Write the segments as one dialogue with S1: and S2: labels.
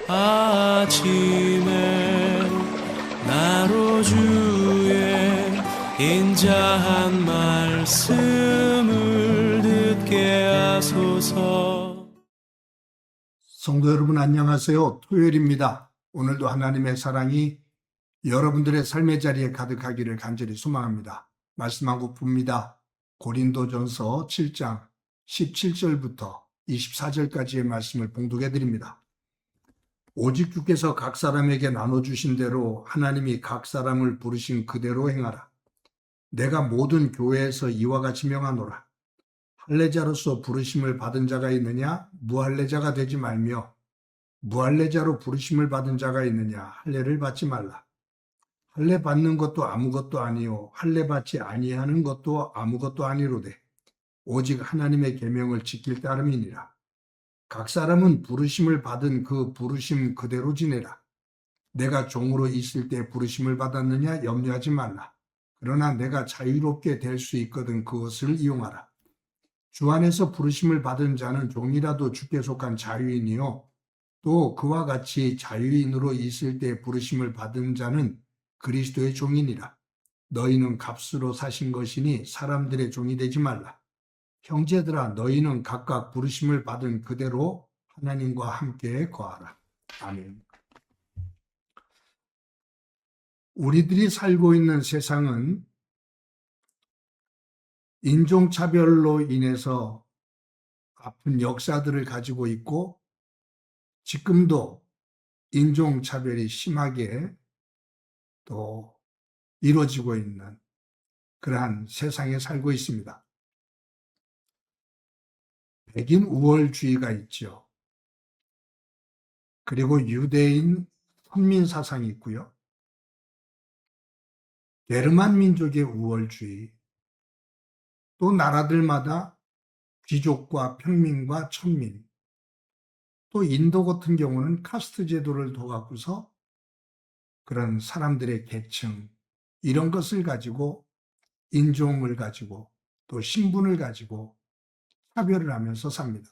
S1: 아침에 나로 주의 인자한 말씀을 듣게 하소서.
S2: 성도 여러분 안녕하세요. 토요일입니다. 오늘도 하나님의 사랑이 여러분들의 삶의 자리에 가득하기를 간절히 소망합니다. 말씀 한 곡 봅니다. 고린도전서 7장 17절부터 24절까지의 말씀을 봉독해 드립니다. 오직 주께서 각 사람에게 나눠주신 대로 하나님이 각 사람을 부르신 그대로 행하라. 내가 모든 교회에서 이와 같이 명하노라. 할례자로서 부르심을 받은 자가 있느냐? 무할례자가 되지 말며, 무할례자로 부르심을 받은 자가 있느냐? 할례를 받지 말라. 할례 받는 것도 아무것도 아니요 할례 받지 아니하는 것도 아무것도 아니로되 오직 하나님의 계명을 지킬 따름이니라. 각 사람은 부르심을 받은 그 부르심 그대로 지내라. 내가 종으로 있을 때 부르심을 받았느냐? 염려하지 말라. 그러나 내가 자유롭게 될 수 있거든 그것을 이용하라. 주 안에서 부르심을 받은 자는 종이라도 주께 속한 자유인이요 또 그와 같이 자유인으로 있을 때 부르심을 받은 자는 그리스도의 종이니라. 너희는 값으로 사신 것이니 사람들의 종이 되지 말라. 형제들아, 너희는 각각 부르심을 받은 그대로 하나님과 함께 거하라. 아멘. 우리들이 살고 있는 세상은 인종차별로 인해서 아픈 역사들을 가지고 있고 지금도 인종차별이 심하게 또 이루어지고 있는 그러한 세상에 살고 있습니다. 백인 우월주의가 있죠. 그리고 유대인 선민 사상이 있고요. 게르만 민족의 우월주의, 또 나라들마다 귀족과 평민과 천민, 또 인도 같은 경우는 카스트 제도를 둬갖고서 그런 사람들의 계층, 이런 것을 가지고 인종을 가지고 또 신분을 가지고 차별을 하면서 삽니다.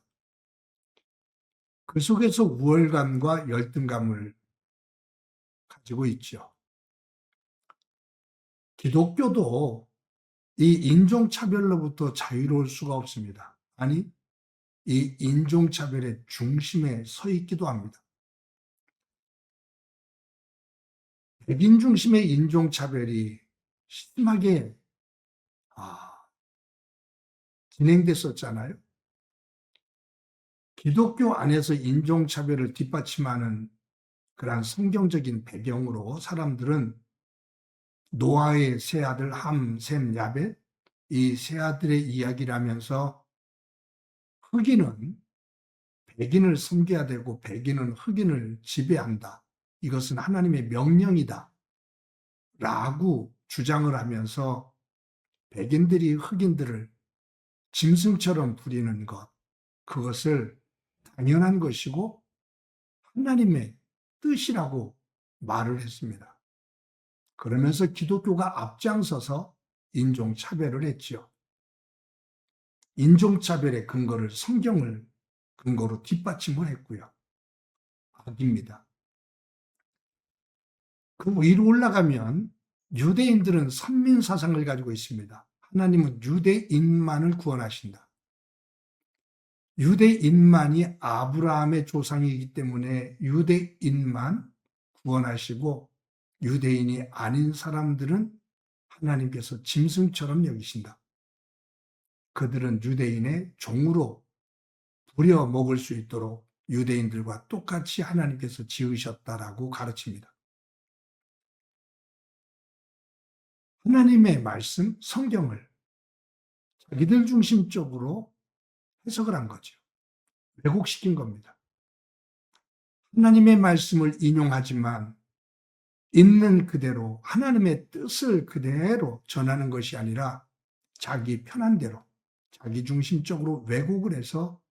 S2: 그 속에서 우월감과 열등감을 가지고 있죠. 기독교도 이 인종차별로부터 자유로울 수가 없습니다. 아니, 이 인종차별의 중심에 서 있기도 합니다. 백인 중심의 인종차별이 심하게 진행됐었잖아요. 기독교 안에서 인종차별을 뒷받침하는 그러한 성경적인 배경으로 사람들은 노아의 세 아들 함, 셈, 야벳, 이 세 아들의 이야기를 하면서 흑인은 백인을 섬겨야 되고 백인은 흑인을 지배한다. 이것은 하나님의 명령이다. 라고 주장을 하면서 백인들이 흑인들을 짐승처럼 부리는 것, 그것을 당연한 것이고 하나님의 뜻이라고 말을 했습니다. 그러면서 기독교가 앞장서서 인종차별을 했지요. 인종차별의 근거를 성경을 근거로 뒷받침을 했고요. 악입니다. 그 위로 올라가면 유대인들은 선민 사상을 가지고 있습니다. 하나님은 유대인만을 구원하신다. 유대인만이 아브라함의 조상이기 때문에 유대인만 구원하시고 유대인이 아닌 사람들은 하나님께서 짐승처럼 여기신다. 그들은 유대인의 종으로 부려먹을 수 있도록 유대인들과 똑같이 하나님께서 지으셨다라고 가르칩니다. 하나님의 말씀, 성경을 자기들 중심적으로 해석을 한 거죠. 왜곡시킨 겁니다. 하나님의 말씀을 인용하지만 있는 그대로 하나님의 뜻을 그대로 전하는 것이 아니라 자기 편한 대로 자기 중심적으로 왜곡을 해서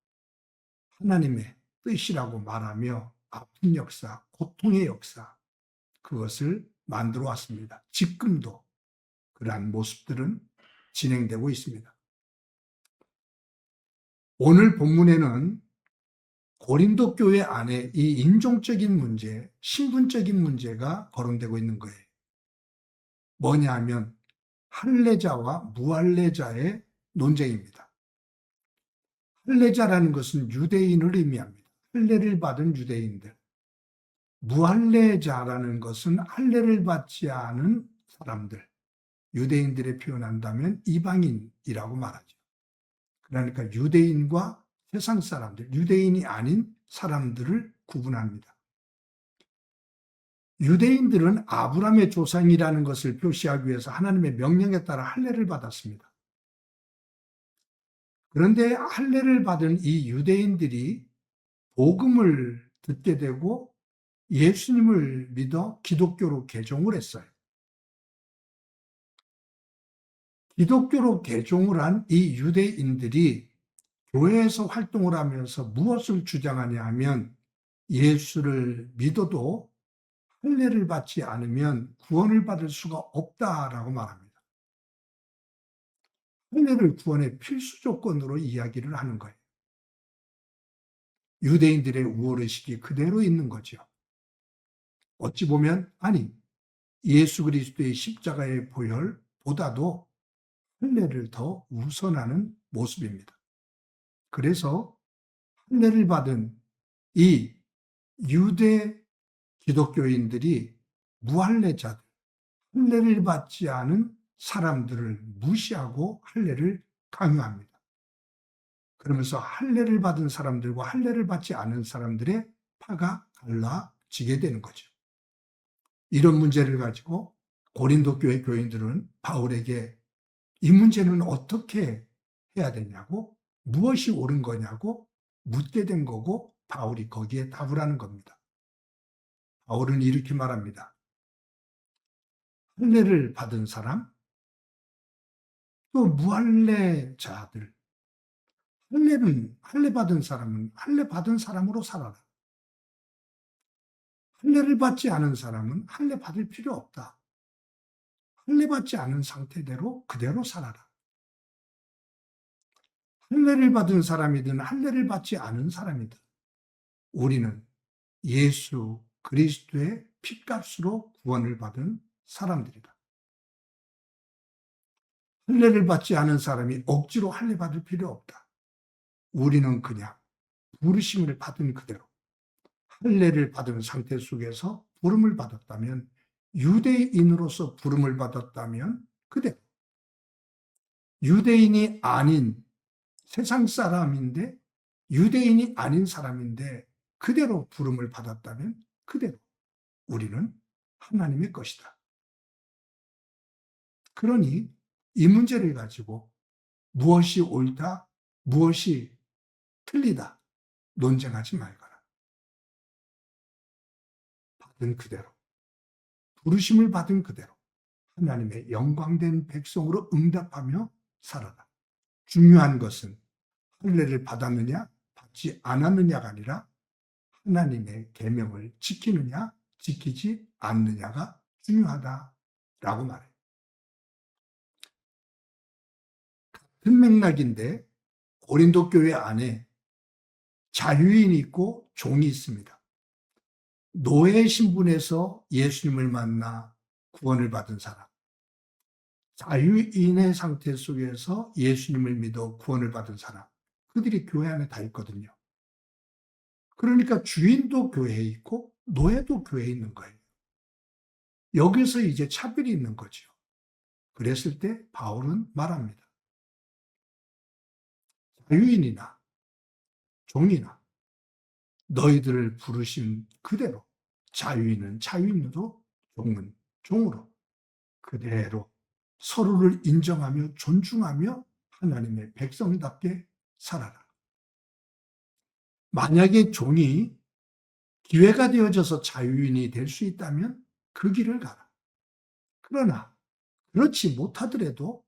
S2: 하나님의 뜻이라고 말하며 아픈 역사, 고통의 역사, 그것을 만들어 왔습니다. 지금도 그러한 모습들은 진행되고 있습니다. 오늘 본문에는 고린도 교회 안에 이 인종적인 문제, 신분적인 문제가 거론되고 있는 거예요. 뭐냐 하면 할례자와 무할례자의 논쟁입니다. 할례자라는 것은 유대인을 의미합니다. 할례를 받은 유대인들. 무할례자라는 것은 할례를 받지 않은 사람들, 유대인들에 표현한다면 이방인이라고 말하죠. 그러니까 유대인과 세상 사람들, 유대인이 아닌 사람들을 구분합니다. 유대인들은 아브라함의 조상이라는 것을 표시하기 위해서 하나님의 명령에 따라 할례를 받았습니다. 그런데 할례를 받은 이 유대인들이 복음을 듣게 되고 예수님을 믿어 기독교로 개종을 했어요. 기독교로 개종을 한 이 유대인들이 교회에서 활동을 하면서 무엇을 주장하냐 하면 예수를 믿어도 할례를 받지 않으면 구원을 받을 수가 없다라고 말합니다. 할례를 구원의 필수 조건으로 이야기를 하는 거예요. 유대인들의 우월의식이 그대로 있는 거죠. 어찌 보면 아니 예수 그리스도의 십자가의 보혈보다도 할례를 더 우선하는 모습입니다. 그래서 할례를 받은 이 유대 기독교인들이 무할례자들, 할례를 받지 않은 사람들을 무시하고 할례를 강요합니다. 그러면서 할례를 받은 사람들과 할례를 받지 않은 사람들의 파가 갈라지게 되는 거죠. 이런 문제를 가지고 고린도 교회 교인들은 바울에게 이 문제는 어떻게 해야 되냐고, 무엇이 옳은 거냐고 묻게 된 거고 바울이 거기에 답을 하는 겁니다. 바울은 이렇게 말합니다. 할례를 받은 사람, 또 무할례자들, 할례 받은 사람은 할례 받은 사람으로 살아라. 할례를 받지 않은 사람은 할례 받을 필요 없다. 할례 받지 않은 상태대로 그대로 살아라. 할례를 받은 사람이든 할례를 받지 않은 사람이든 우리는 예수 그리스도의 핏값으로 구원을 받은 사람들이다. 할례를 받지 않은 사람이 억지로 할례 받을 필요 없다. 우리는 그냥 부르심을 받은 그대로 할례를 받은 상태 속에서 부름을 받았다면, 유대인으로서 부름을 받았다면 그대로, 유대인이 아닌 세상 사람인데 유대인이 아닌 사람인데 그대로 부름을 받았다면 그대로 우리는 하나님의 것이다. 그러니 이 문제를 가지고 무엇이 옳다, 무엇이 틀리다 논쟁하지 말거라. 받은 그대로, 부르심을 받은 그대로 하나님의 영광된 백성으로 응답하며 살아라. 중요한 것은 할례를 받았느냐 받지 않았느냐가 아니라 하나님의 계명을 지키느냐 지키지 않느냐가 중요하다라고 말해요. 같은 맥락인데 고린도 교회 안에 자유인이 있고 종이 있습니다. 노예 신분에서 예수님을 만나 구원을 받은 사람, 자유인의 상태 속에서 예수님을 믿어 구원을 받은 사람, 그들이 교회 안에 다 있거든요. 그러니까 주인도 교회에 있고 노예도 교회에 있는 거예요. 여기서 이제 차별이 있는 거죠. 그랬을 때 바울은 말합니다. 자유인이나 종이나 너희들을 부르신 그대로, 자유인은 자유인으로, 종은 종으로 그대로 서로를 인정하며 존중하며 하나님의 백성답게 살아라. 만약에 종이 기회가 되어져서 자유인이 될 수 있다면 그 길을 가라. 그러나 그렇지 못하더라도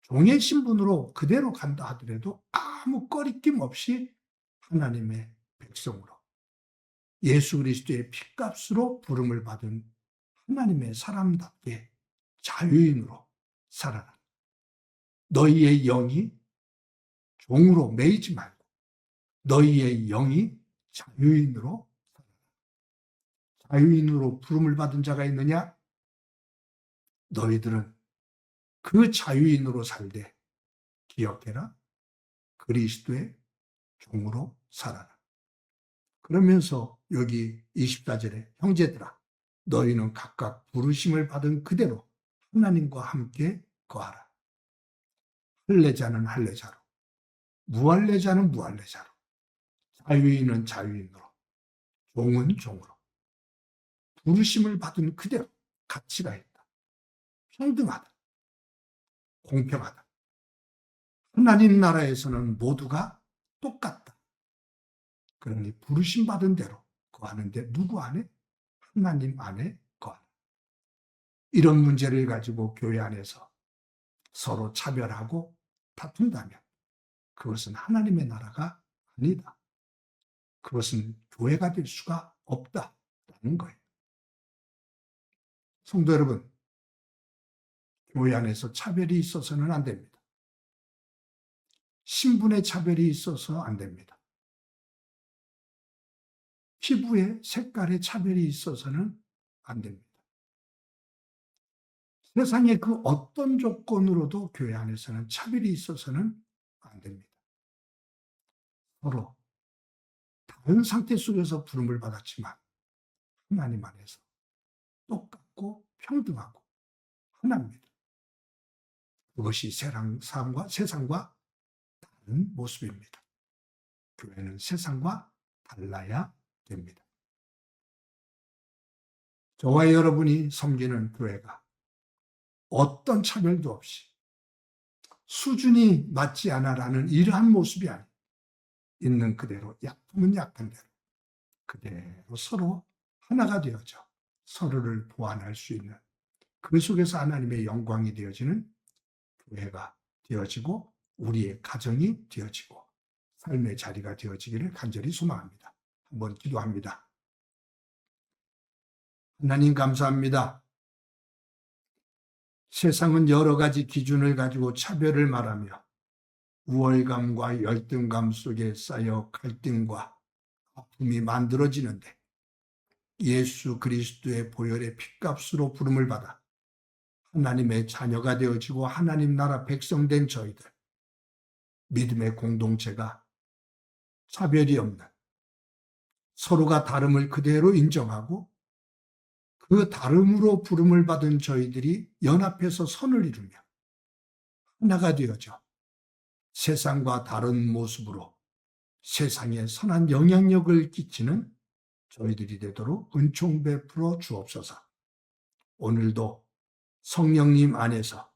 S2: 종의 신분으로 그대로 간다 하더라도 아무 꺼리낌 없이 하나님의 백성으로 예수 그리스도의 핏값으로 부름을 받은 하나님의 사람답게 자유인으로 살아라. 너희의 영이 종으로 매이지 말고 너희의 영이 자유인으로 살아라. 자유인으로 부름을 받은 자가 있느냐? 너희들은 그 자유인으로 살되 기억해라. 그리스도의 종으로 살아라. 그러면서 여기 24절에 형제들아 너희는 각각 부르심을 받은 그대로 하나님과 함께 거하라. 할례자는 할례자로, 무할례자는 무할례자로, 자유인은 자유인으로, 종은 종으로 부르심을 받은 그대로 가치가 있다. 평등하다. 공평하다. 하나님 나라에서는 모두가 똑같다. 그러니 부르심 받은 대로 거하는데 누구 안에? 하나님 안에 거하라. 이런 문제를 가지고 교회 안에서 서로 차별하고 다툰다면 그것은 하나님의 나라가 아니다. 그것은 교회가 될 수가 없다라는 거예요. 성도 여러분, 교회 안에서 차별이 있어서는 안 됩니다. 신분의 차별이 있어서 안 됩니다. 피부의 색깔의 차별이 있어서는 안 됩니다. 세상의 그 어떤 조건으로도 교회 안에서는 차별이 있어서는 안 됩니다. 서로 다른 상태 속에서 부름을 받았지만 하나님 안에서 똑같고 평등하고 하나입니다. 그것이 세상과 다른 모습입니다. 교회는 세상과 달라야 됩니다. 저와 여러분이 섬기는 교회가 어떤 차별도 없이 수준이 맞지 않아라는 이러한 모습이 아닌 있는 그대로 약품은 약한 대로 그대로 서로 하나가 되어져 서로를 보완할 수 있는 그 속에서 하나님의 영광이 되어지는 교회가 되어지고 우리의 가정이 되어지고 삶의 자리가 되어지기를 간절히 소망합니다. 한번 기도합니다. 하나님 감사합니다. 세상은 여러 가지 기준을 가지고 차별을 말하며 우월감과 열등감 속에 쌓여 갈등과 아픔이 만들어지는데 예수 그리스도의 보혈의 핏값으로 부름을 받아 하나님의 자녀가 되어지고 하나님 나라 백성된 저희들 믿음의 공동체가 차별이 없는 서로가 다름을 그대로 인정하고 그 다름으로 부름을 받은 저희들이 연합해서 선을 이루며 하나가 되어져 세상과 다른 모습으로 세상에 선한 영향력을 끼치는 저희들이 되도록 은총 베풀어 주옵소서. 오늘도 성령님 안에서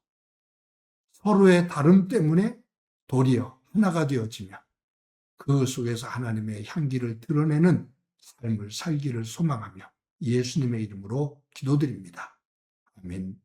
S2: 서로의 다름 때문에 도리어 하나가 되어지며 그 속에서 하나님의 향기를 드러내는 삶을 살기를 소망하며 예수님의 이름으로 기도드립니다. 아멘.